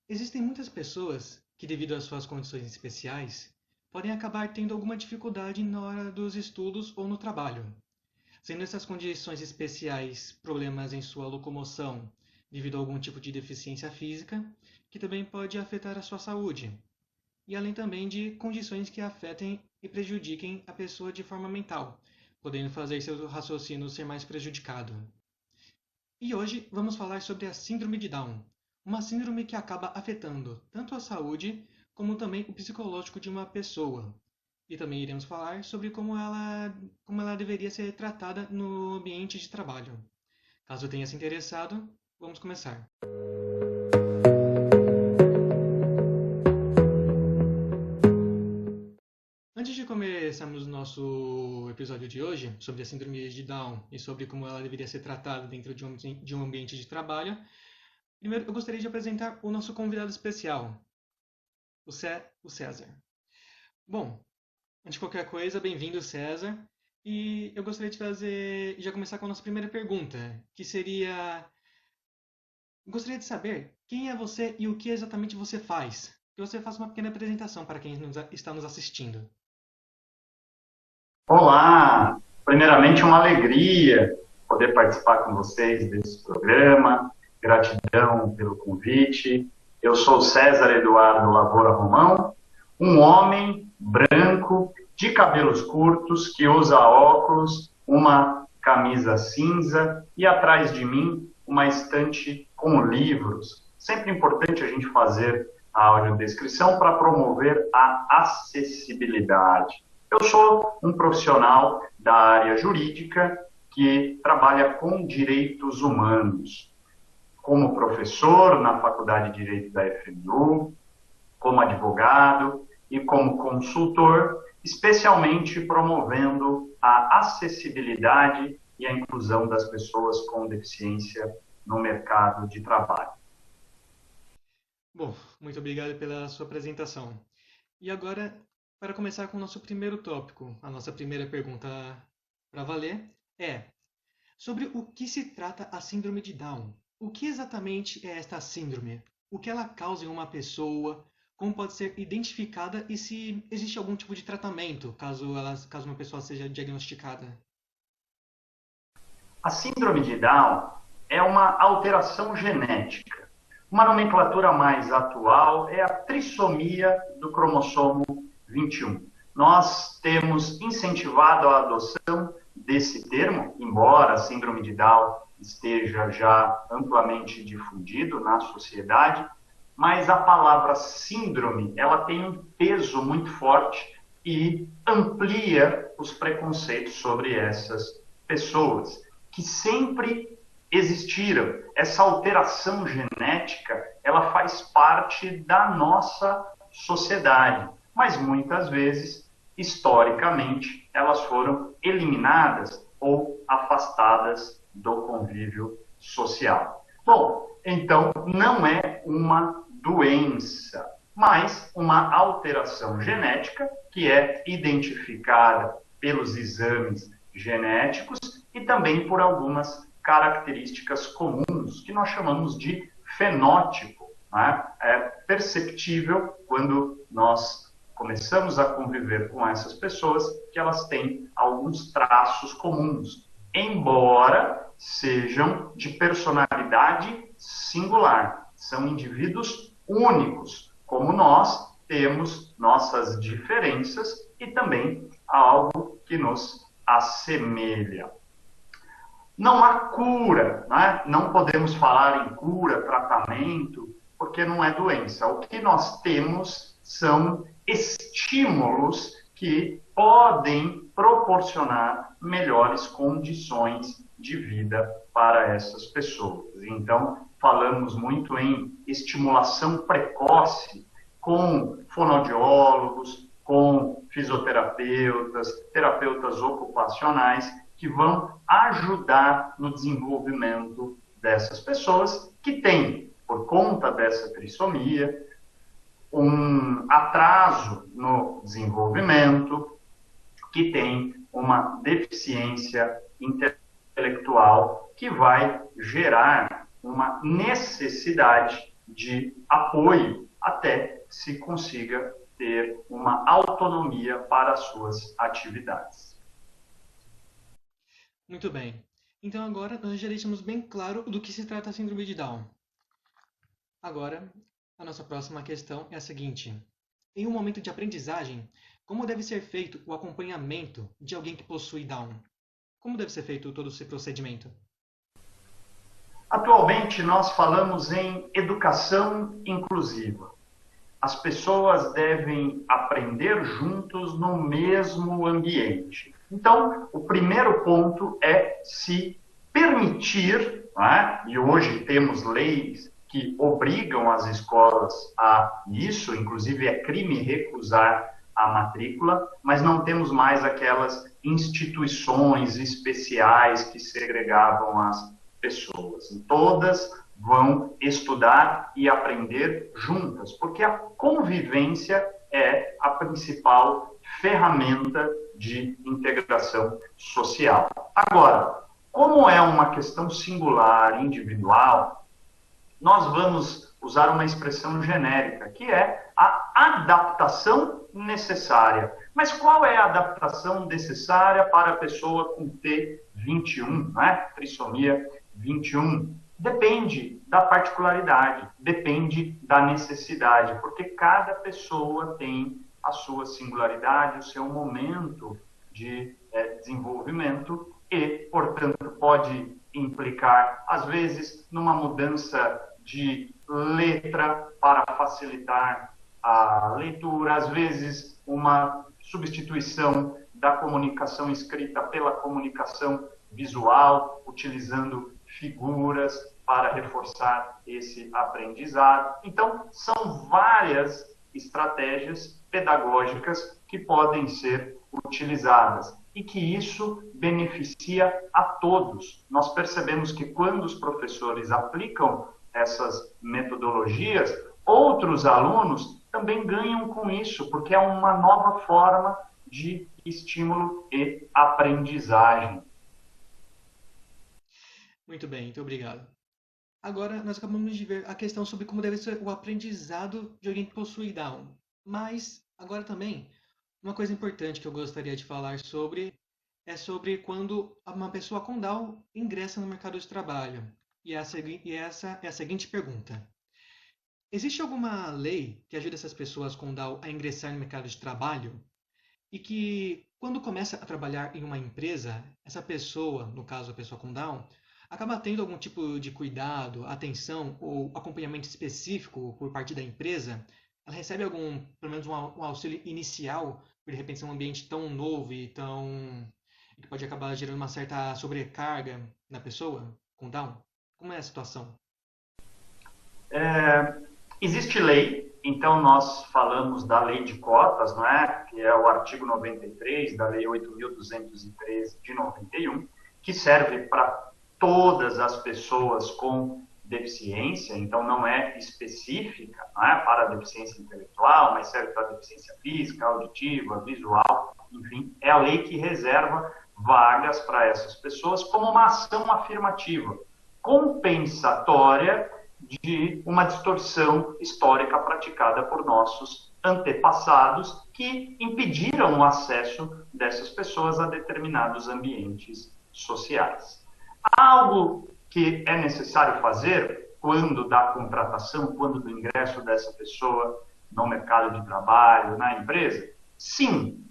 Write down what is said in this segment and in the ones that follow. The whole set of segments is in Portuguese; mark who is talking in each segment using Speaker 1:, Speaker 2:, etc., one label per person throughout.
Speaker 1: Existem muitas pessoas que, devido às suas condições especiais, podem acabar tendo alguma dificuldade na hora dos estudos ou no trabalho, sendo essas condições especiais problemas em sua locomoção devido a algum tipo de deficiência física, que também pode afetar a sua saúde, e além também de condições que afetem e prejudiquem a pessoa de forma mental, podendo fazer seu raciocínio ser mais prejudicado. E hoje vamos falar sobre a Síndrome de Down, uma síndrome que acaba afetando tanto a saúde como também o psicológico de uma pessoa. E também iremos falar sobre como ela deveria ser tratada no ambiente de trabalho. Caso tenha se interessado, vamos começar. Antes de começarmos o nosso episódio de hoje sobre a Síndrome de Down e sobre como ela deveria ser tratada dentro de um ambiente de trabalho, primeiro eu gostaria de apresentar o nosso convidado especial, o César. Bom, antes de qualquer coisa, bem-vindo, César. E eu gostaria de fazer, já começar com a nossa primeira pergunta, que seria: gostaria de saber quem é você e o que exatamente você faz. Que você faça uma pequena apresentação para quem está nos assistindo.
Speaker 2: Olá! Primeiramente, uma alegria poder participar com vocês desse programa. Gratidão pelo convite. Eu sou César Eduardo Lavoura Romão, um homem branco, de cabelos curtos, que usa óculos, uma camisa cinza e atrás de mim uma estante com livros. Sempre importante a gente fazer a audiodescrição para promover a acessibilidade. Eu sou um profissional da área jurídica que trabalha com direitos humanos, como professor na Faculdade de Direito da FMU, como advogado e como consultor, especialmente promovendo a acessibilidade e a inclusão das pessoas com deficiência no mercado de trabalho.
Speaker 1: Bom, muito obrigado pela sua apresentação. E agora, para começar com o nosso primeiro tópico, a nossa primeira pergunta para valer é: sobre o que se trata a síndrome de Down? O que exatamente é esta síndrome? O que ela causa em uma pessoa? Como pode ser identificada e se existe algum tipo de tratamento caso uma pessoa seja diagnosticada?
Speaker 2: A síndrome de Down é uma alteração genética. Uma nomenclatura mais atual é a trissomia do cromossomo 21. Nós temos incentivado a adoção desse termo, embora a síndrome de Down esteja já amplamente difundido na sociedade, mas a palavra síndrome, ela tem um peso muito forte e amplia os preconceitos sobre essas pessoas que sempre existiram. Essa alteração genética, ela faz parte da nossa sociedade, mas muitas vezes, historicamente, elas foram eliminadas ou afastadas do convívio social. Bom, então não é uma doença, mas uma alteração genética que é identificada pelos exames genéticos e também por algumas características comuns que nós chamamos de fenótipo. Né? É perceptível quando nós começamos a conviver com essas pessoas que elas têm alguns traços comuns, embora sejam de personalidade singular. São indivíduos únicos, como nós temos nossas diferenças e também algo que nos assemelha. Não há cura, né? Não podemos falar em cura, tratamento, porque não é doença. O que nós temos são estímulos que podem proporcionar melhores condições de vida para essas pessoas. Então, falamos muito em estimulação precoce com fonoaudiólogos, com fisioterapeutas, terapeutas ocupacionais, que vão ajudar no desenvolvimento dessas pessoas que têm, por conta dessa trissomia, um atraso no desenvolvimento, que tem uma deficiência intelectual que vai gerar uma necessidade de apoio até se consiga ter uma autonomia para as suas atividades.
Speaker 1: Muito bem. Então agora nós já deixamos bem claro do que se trata a síndrome de Down. Agora, a nossa próxima questão é a seguinte. Em um momento de aprendizagem, como deve ser feito o acompanhamento de alguém que possui Down? Como deve ser feito todo esse procedimento?
Speaker 2: Atualmente, nós falamos em educação inclusiva. As pessoas devem aprender juntos no mesmo ambiente. Então, o primeiro ponto é se permitir, né? E hoje temos leis que obrigam as escolas a isso, inclusive é crime recusar a matrícula, mas não temos mais aquelas instituições especiais que segregavam as pessoas. E todas vão estudar e aprender juntas, porque a convivência é a principal ferramenta de integração social. Agora, como é uma questão singular, individual, nós vamos usar uma expressão genérica, que é a adaptação necessária. Mas qual é a adaptação necessária para a pessoa com T21, né? Trissomia 21? Depende da particularidade, depende da necessidade, porque cada pessoa tem a sua singularidade, o seu momento de desenvolvimento e, portanto, pode implicar, às vezes, numa mudança de letra para facilitar a leitura, às vezes uma substituição da comunicação escrita pela comunicação visual, utilizando figuras para reforçar esse aprendizado. Então, são várias estratégias pedagógicas que podem ser utilizadas e que isso beneficia a todos. Nós percebemos que quando os professores aplicam essas metodologias, outros alunos também ganham com isso, porque é uma nova forma de estímulo e aprendizagem.
Speaker 1: Muito bem, muito obrigado. Agora, nós acabamos de ver a questão sobre como deve ser o aprendizado de alguém que possui Down. Mas, agora também, uma coisa importante que eu gostaria de falar sobre é sobre quando uma pessoa com Down ingressa no mercado de trabalho. E essa é a seguinte pergunta. Existe alguma lei que ajude essas pessoas com Down a ingressar no mercado de trabalho? E que, quando começa a trabalhar em uma empresa, essa pessoa, no caso a pessoa com Down, acaba tendo algum tipo de cuidado, atenção ou acompanhamento específico por parte da empresa? Ela recebe algum, pelo menos um auxílio inicial, por de repente ser um ambiente tão novo e tão que pode acabar gerando uma certa sobrecarga na pessoa com Down? Como é a situação?
Speaker 2: Existe lei, então nós falamos da lei de cotas, não é? Que é o artigo 93 da lei 8.213 de 91, que serve para todas as pessoas com deficiência, então não é específica, não é, para a deficiência intelectual, mas serve para a deficiência física, auditiva, visual, enfim, é a lei que reserva vagas para essas pessoas como uma ação afirmativa, compensatória de uma distorção histórica praticada por nossos antepassados que impediram o acesso dessas pessoas a determinados ambientes sociais. Algo que é necessário fazer quando da contratação, quando do ingresso dessa pessoa no mercado de trabalho, na empresa? Sim.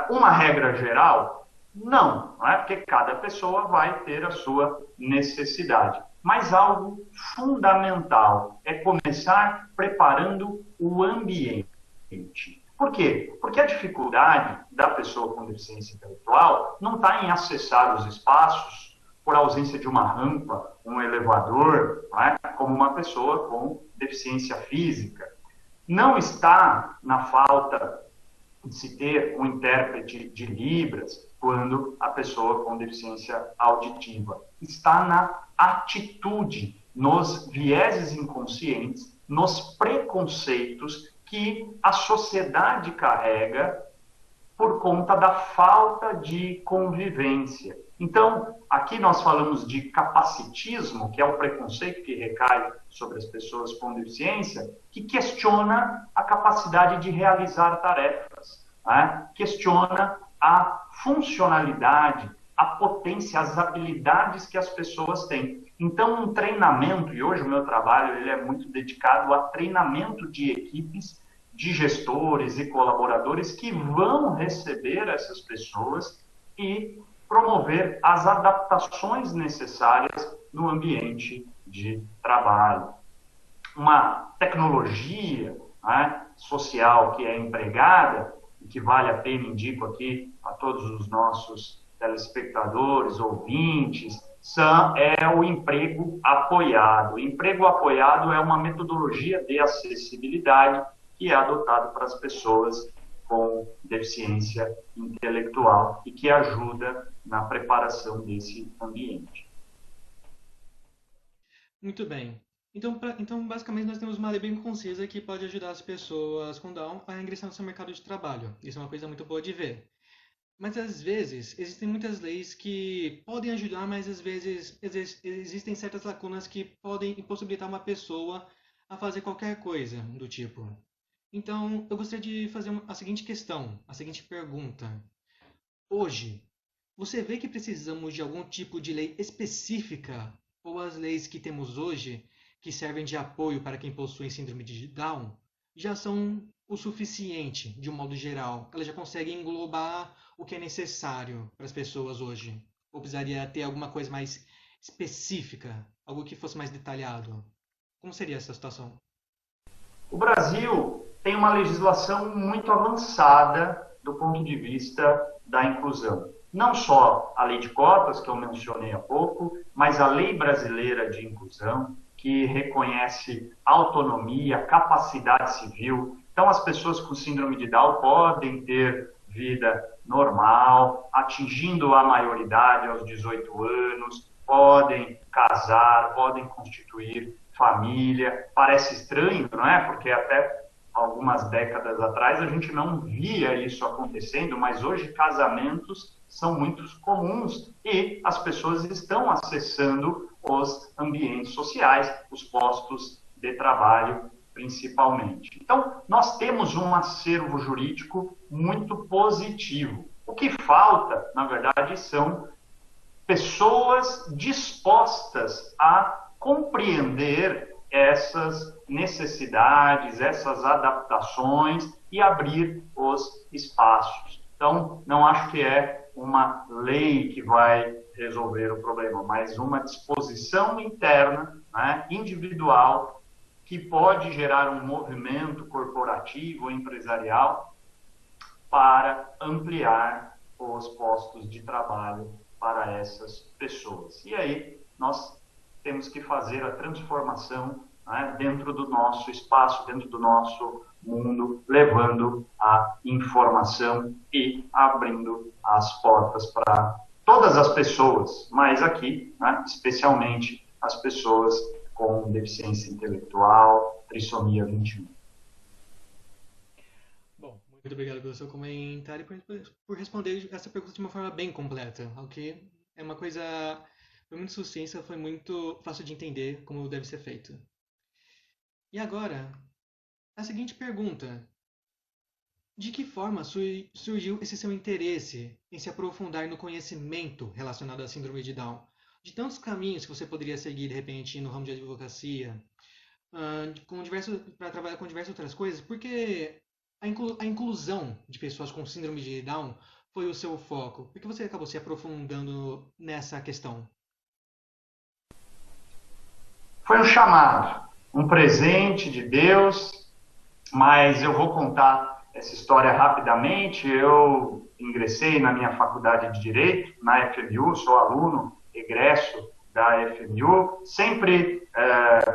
Speaker 2: Uma regra geral? Não, porque cada pessoa vai ter a sua necessidade. Mas algo fundamental é começar preparando o ambiente. Por quê? Porque a dificuldade da pessoa com deficiência intelectual não está em acessar os espaços por ausência de uma rampa, um elevador, como uma pessoa com deficiência física. Não está na falta de se ter um intérprete de Libras quando a pessoa com deficiência auditiva. Está na atitude, nos vieses inconscientes, nos preconceitos que a sociedade carrega por conta da falta de convivência. Então, aqui nós falamos de capacitismo, que é o preconceito que recai sobre as pessoas com deficiência, que questiona a capacidade de realizar tarefas, né? Questiona a funcionalidade, a potência, as habilidades que as pessoas têm. Então, um treinamento, e hoje o meu trabalho ele é muito dedicado a treinamento de equipes, de gestores e colaboradores que vão receber essas pessoas e promover as adaptações necessárias no ambiente de trabalho. Uma tecnologia, né, social que é empregada, e que vale a pena, indico aqui a todos os nossos telespectadores, ouvintes, é o emprego apoiado. O emprego apoiado é uma metodologia de acessibilidade que é adotado para as pessoas com deficiência intelectual e que ajuda na preparação desse ambiente.
Speaker 1: Muito bem. Então, basicamente, nós temos uma lei bem concisa que pode ajudar as pessoas com Down a ingressar no seu mercado de trabalho. Isso é uma coisa muito boa de ver. Mas, às vezes, existem muitas leis que podem ajudar, mas, às vezes, existem certas lacunas que podem impossibilitar uma pessoa a fazer qualquer coisa do tipo. Então, eu gostaria de fazer a seguinte questão, a seguinte pergunta. Hoje, você vê que precisamos de algum tipo de lei específica ou as leis que temos hoje, que servem de apoio para quem possui síndrome de Down, já são o suficiente, de um modo geral? Elas já conseguem englobar o que é necessário para as pessoas hoje? Ou precisaria ter alguma coisa mais específica, algo que fosse mais detalhado? Como seria essa situação?
Speaker 2: O Brasil tem uma legislação muito avançada do ponto de vista da inclusão. Não só a lei de cotas, que eu mencionei há pouco, mas a lei brasileira de inclusão, que reconhece autonomia, capacidade civil. Então, as pessoas com síndrome de Down podem ter vida normal, atingindo a maioridade aos 18 anos, podem casar, podem constituir família. Parece estranho, não é? Porque até algumas décadas atrás a gente não via isso acontecendo, mas hoje casamentos são muito comuns e as pessoas estão acessando os ambientes sociais, os postos de trabalho principalmente. Então, nós temos um acervo jurídico muito positivo. O que falta, na verdade, são pessoas dispostas a compreender essas necessidades, essas adaptações e abrir os espaços. Então, não acho que é uma lei que vai resolver o problema, mas uma disposição interna, né, individual, que pode gerar um movimento corporativo, empresarial, para ampliar os postos de trabalho para essas pessoas. E aí nós temos que fazer a transformação, né, dentro do nosso espaço, dentro do nosso mundo, levando a informação e abrindo as portas para todas as pessoas, mas aqui, né, especialmente as pessoas com deficiência intelectual, trissomia 21.
Speaker 1: Bom, muito obrigado pelo seu comentário e por responder essa pergunta de uma forma bem completa, o que é uma coisa. Foi muito sucinta, foi muito fácil de entender como deve ser feito. E agora, a seguinte pergunta: de que forma surgiu esse seu interesse em se aprofundar no conhecimento relacionado à síndrome de Down? De tantos caminhos que você poderia seguir, de repente, no ramo de advocacia, para trabalhar com diversas outras coisas, porque a inclusão de pessoas com síndrome de Down foi o seu foco. Por que você acabou se aprofundando nessa questão?
Speaker 2: Foi um chamado, um presente de Deus, mas eu vou contar essa história rapidamente. Eu ingressei na minha faculdade de Direito, na FMU, sou aluno, egresso da FMU, sempre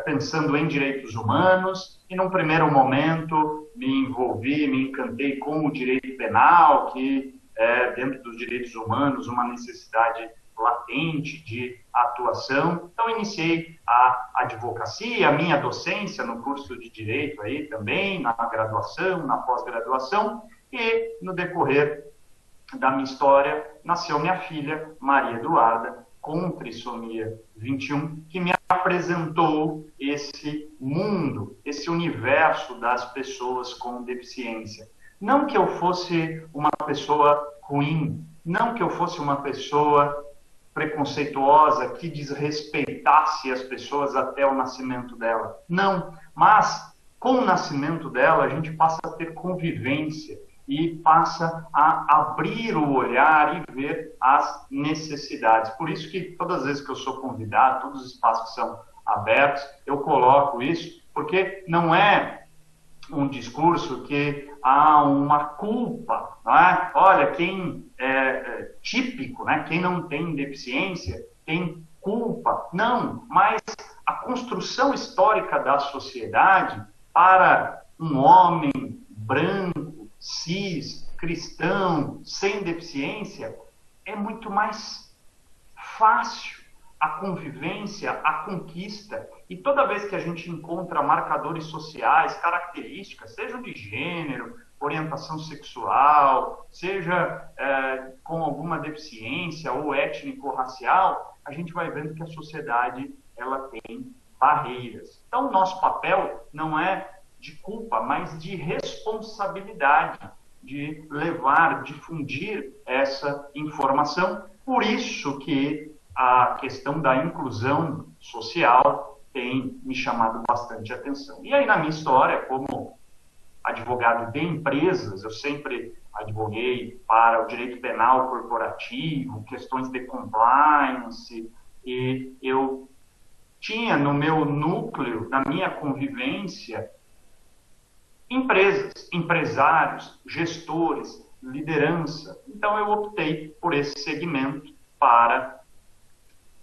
Speaker 2: pensando em direitos humanos, e num primeiro momento me envolvi, me encantei com o direito penal, que é, dentro dos direitos humanos, uma necessidade latente de atuação. Então, iniciei a advocacia, a minha docência no curso de Direito aí também, na graduação, na pós-graduação, e no decorrer da minha história, nasceu minha filha, Maria Eduarda, com trissomia 21, que me apresentou esse mundo, esse universo das pessoas com deficiência. Não que eu fosse uma pessoa ruim, não que eu fosse uma pessoa preconceituosa que desrespeitasse as pessoas até o nascimento dela. Não, mas com o nascimento dela a gente passa a ter convivência e passa a abrir o olhar e ver as necessidades. Por isso que todas as vezes que eu sou convidado, todos os espaços que são abertos, eu coloco isso, porque não é um discurso que há uma culpa, não é? Olha, quem é típico, né? Quem não tem deficiência tem culpa. Não, mas a construção histórica da sociedade para um homem branco, cis, cristão, sem deficiência, é muito mais fácil a convivência, a conquista. E toda vez que a gente encontra marcadores sociais, características, sejam de gênero, orientação sexual, seja com alguma deficiência ou étnico-racial, a gente vai vendo que a sociedade ela tem barreiras. Então, o nosso papel não é de culpa, mas de responsabilidade, de levar, difundir essa informação. Por isso que a questão da inclusão social tem me chamado bastante atenção. E aí, na minha história, como advogado de empresas, eu sempre advoguei para o direito penal corporativo, questões de compliance, e eu tinha no meu núcleo, na minha convivência, empresas, empresários, gestores, liderança. Então, eu optei por esse segmento para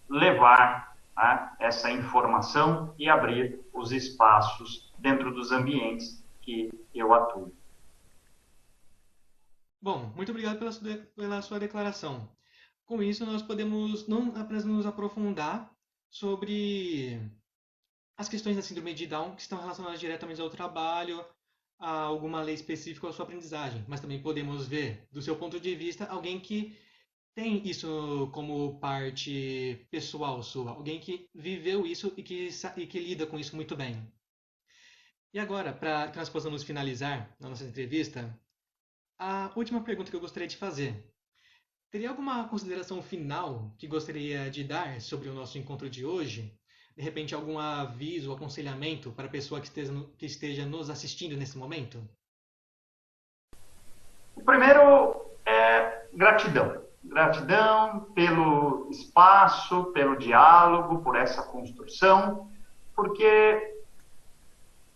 Speaker 2: levar essa informação e abrir os espaços dentro dos ambientes que eu atuo.
Speaker 1: Bom, muito obrigado pela sua declaração. Com isso, nós podemos não apenas nos aprofundar sobre as questões da síndrome de Down que estão relacionadas diretamente ao trabalho, a alguma lei específica ou à sua aprendizagem, mas também podemos ver, do seu ponto de vista, alguém que tem isso como parte pessoal sua, alguém que viveu isso e que lida com isso muito bem. E agora, para que nós possamos finalizar a nossa entrevista, a última pergunta que eu gostaria de fazer. Teria alguma consideração final que gostaria de dar sobre o nosso encontro de hoje? De repente, algum aviso ou aconselhamento para a pessoa que esteja nos assistindo nesse momento?
Speaker 2: O primeiro é gratidão. Gratidão pelo espaço, pelo diálogo, por essa construção, porque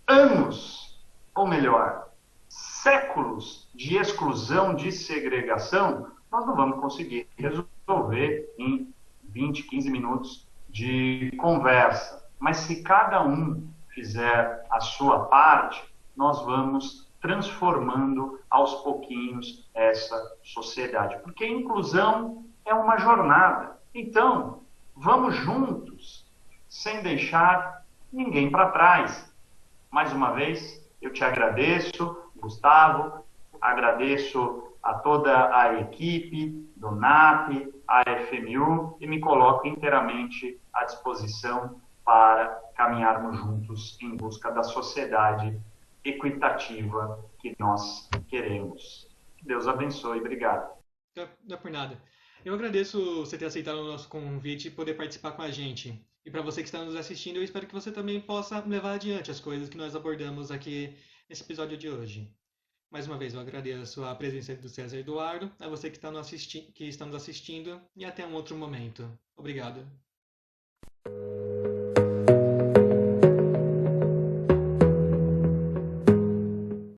Speaker 2: anos, ou melhor, séculos de exclusão, de segregação, nós não vamos conseguir resolver em 20, 15 minutos de conversa. Mas se cada um fizer a sua parte, nós vamos transformando aos pouquinhos essa sociedade. Porque inclusão é uma jornada. Então, vamos juntos, sem deixar ninguém para trás. Mais uma vez, eu te agradeço, Gustavo, agradeço a toda a equipe do NAP, a FMU, e me coloco inteiramente à disposição para caminharmos juntos em busca da sociedade equitativa que nós queremos. Que Deus abençoe. Obrigado.
Speaker 1: Não é por nada. Eu agradeço você ter aceitado o nosso convite e poder participar com a gente. E para você que está nos assistindo, eu espero que você também possa levar adiante as coisas que nós abordamos aqui nesse episódio de hoje. Mais uma vez, eu agradeço a presença do César Eduardo, a você que está nos assistindo, e até um outro momento. Obrigado.